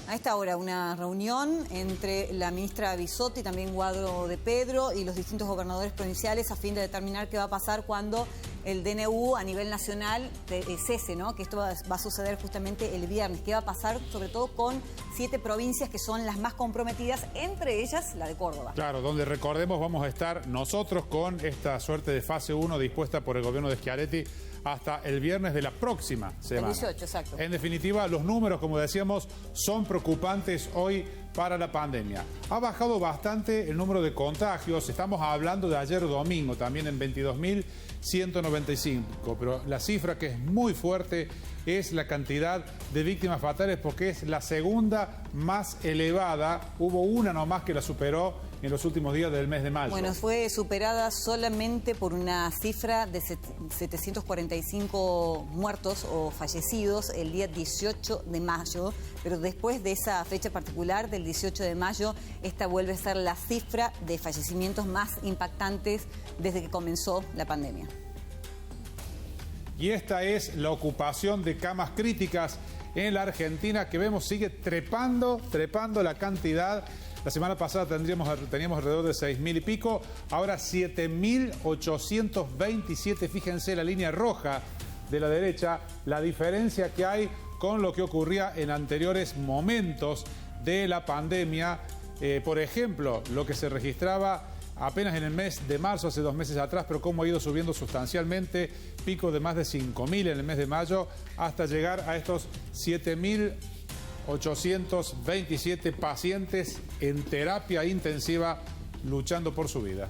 A esta hora, una reunión entre la ministra Bisotti, también Guado de Pedro, y los distintos gobernadores provinciales a fin de determinar qué va a pasar cuando el DNU a nivel nacional cese, ¿no? Que esto va a suceder justamente el viernes. ¿Qué va a pasar sobre todo con 7 provincias que son las más comprometidas, entre ellas la de Córdoba? Claro, donde recordemos vamos a estar nosotros con esta suerte de fase 1 dispuesta por el gobierno de Schiaretti hasta el viernes de la próxima semana. El 18, exacto. En definitiva, los números, como decíamos, son preocupantes hoy para la pandemia. Ha bajado bastante el número de contagios. Estamos hablando de ayer domingo, también en 22.195. Pero la cifra que es muy fuerte es la cantidad de víctimas fatales, porque es la segunda más elevada. Hubo una nomás que la superó en los últimos días del mes de mayo. Bueno, fue superada solamente por una cifra de 745 muertos o fallecidos el día 18 de mayo, pero después de esa fecha particular del 18 de mayo, esta vuelve a ser la cifra de fallecimientos más impactantes desde que comenzó la pandemia. Y esta es la ocupación de camas críticas en la Argentina, que vemos sigue trepando la cantidad. La semana pasada teníamos alrededor de 6.000 y pico, ahora 7.827, fíjense la línea roja de la derecha, la diferencia que hay con lo que ocurría en anteriores momentos de la pandemia. Por ejemplo, lo que se registraba apenas en el mes de marzo, hace 2 meses atrás, pero cómo ha ido subiendo sustancialmente, pico de más de 5.000 en el mes de mayo, hasta llegar a estos 7.827 pacientes en terapia intensiva luchando por su vida.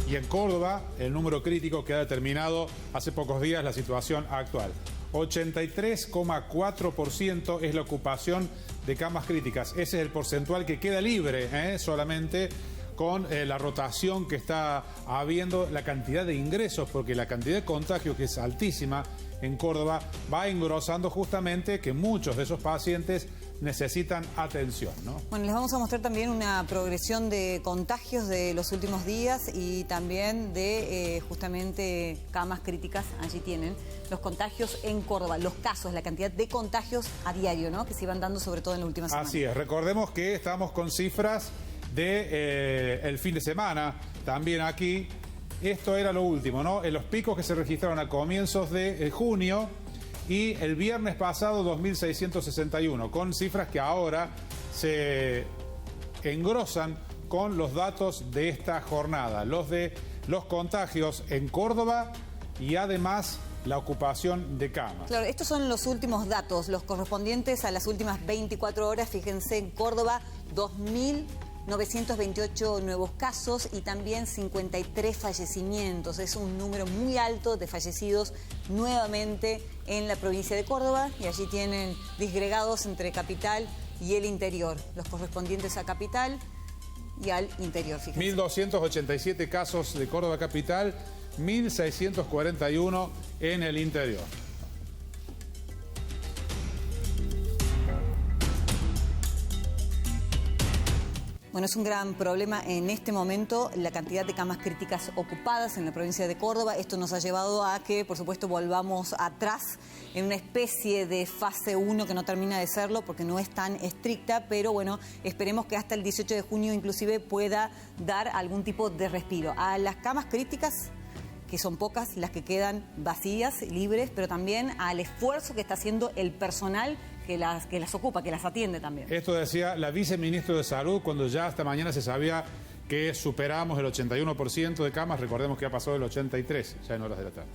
Y en Córdoba, el número crítico que ha determinado hace pocos días la situación actual. 83,4% es la ocupación de camas críticas. Ese es el porcentual que queda libre, solamente con la rotación que está habiendo, la cantidad de ingresos, porque la cantidad de contagios, que es altísima en Córdoba, va engrosando justamente que muchos de esos pacientes necesitan atención, ¿no? Bueno, les vamos a mostrar también una progresión de contagios de los últimos días y también de justamente camas críticas. Allí tienen los contagios en Córdoba, los casos, la cantidad de contagios a diario, ¿no? Que se iban dando sobre todo en la última semana. Así es, recordemos que estamos con cifras de el fin de semana, también aquí. Esto era lo último, ¿no? En los picos que se registraron a comienzos de junio, y el viernes pasado 2.661, con cifras que ahora se engrosan con los datos de esta jornada, los de los contagios en Córdoba y además la ocupación de camas. Claro, estos son los últimos datos, los correspondientes a las últimas 24 horas. Fíjense, en Córdoba 2.928 nuevos casos y también 53 fallecimientos. Es un número muy alto de fallecidos nuevamente en la provincia de Córdoba, y allí tienen disgregados entre capital y el interior, los correspondientes a capital y al interior. Fíjense. 1.287 casos de Córdoba capital, 1.641 en el interior. Bueno, es un gran problema en este momento la cantidad de camas críticas ocupadas en la provincia de Córdoba. Esto nos ha llevado a que, por supuesto, volvamos atrás en una especie de fase 1 que no termina de serlo porque no es tan estricta, pero bueno, esperemos que hasta el 18 de junio inclusive pueda dar algún tipo de respiro. A las camas críticas, que son pocas las que quedan vacías, libres, pero también al esfuerzo que está haciendo el personal que las ocupa, que las atiende también. Esto decía la viceministra de Salud cuando ya hasta mañana se sabía que superamos el 81% de camas. Recordemos que ha pasado el 83% ya en horas de la tarde.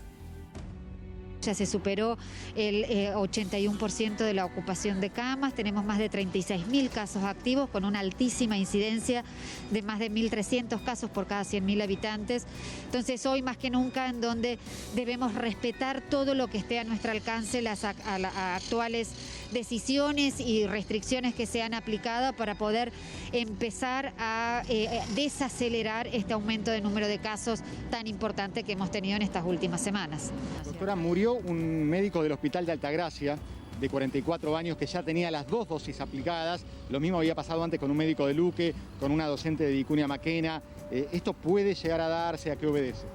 Ya se superó el 81% de la ocupación de camas, tenemos más de 36.000 casos activos con una altísima incidencia de más de 1.300 casos por cada 100.000 habitantes. Entonces hoy más que nunca en donde debemos respetar todo lo que esté a nuestro alcance, las actuales decisiones y restricciones que se han aplicado para poder empezar a desacelerar este aumento de número de casos tan importante que hemos tenido en estas últimas semanas. Doctora, murió un médico del Hospital de Altagracia de 44 años que ya tenía las 2 dosis aplicadas. Lo mismo había pasado antes con un médico de Luque, con una docente de Vicuña Maquena. ¿Esto puede llegar a darse? ¿A qué obedece?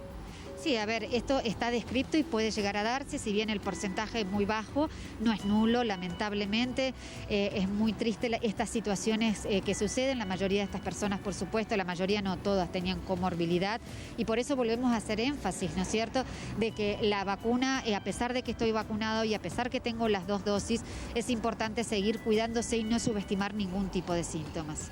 Sí, a ver, esto está descrito y puede llegar a darse, si bien el porcentaje es muy bajo, no es nulo, lamentablemente. Es muy triste estas situaciones que suceden. La mayoría de estas personas, por supuesto, la mayoría no todas tenían comorbilidad, y por eso volvemos a hacer énfasis, ¿no es cierto?, de que la vacuna, a pesar de que estoy vacunado y a pesar que tengo las 2 dosis, es importante seguir cuidándose y no subestimar ningún tipo de síntomas.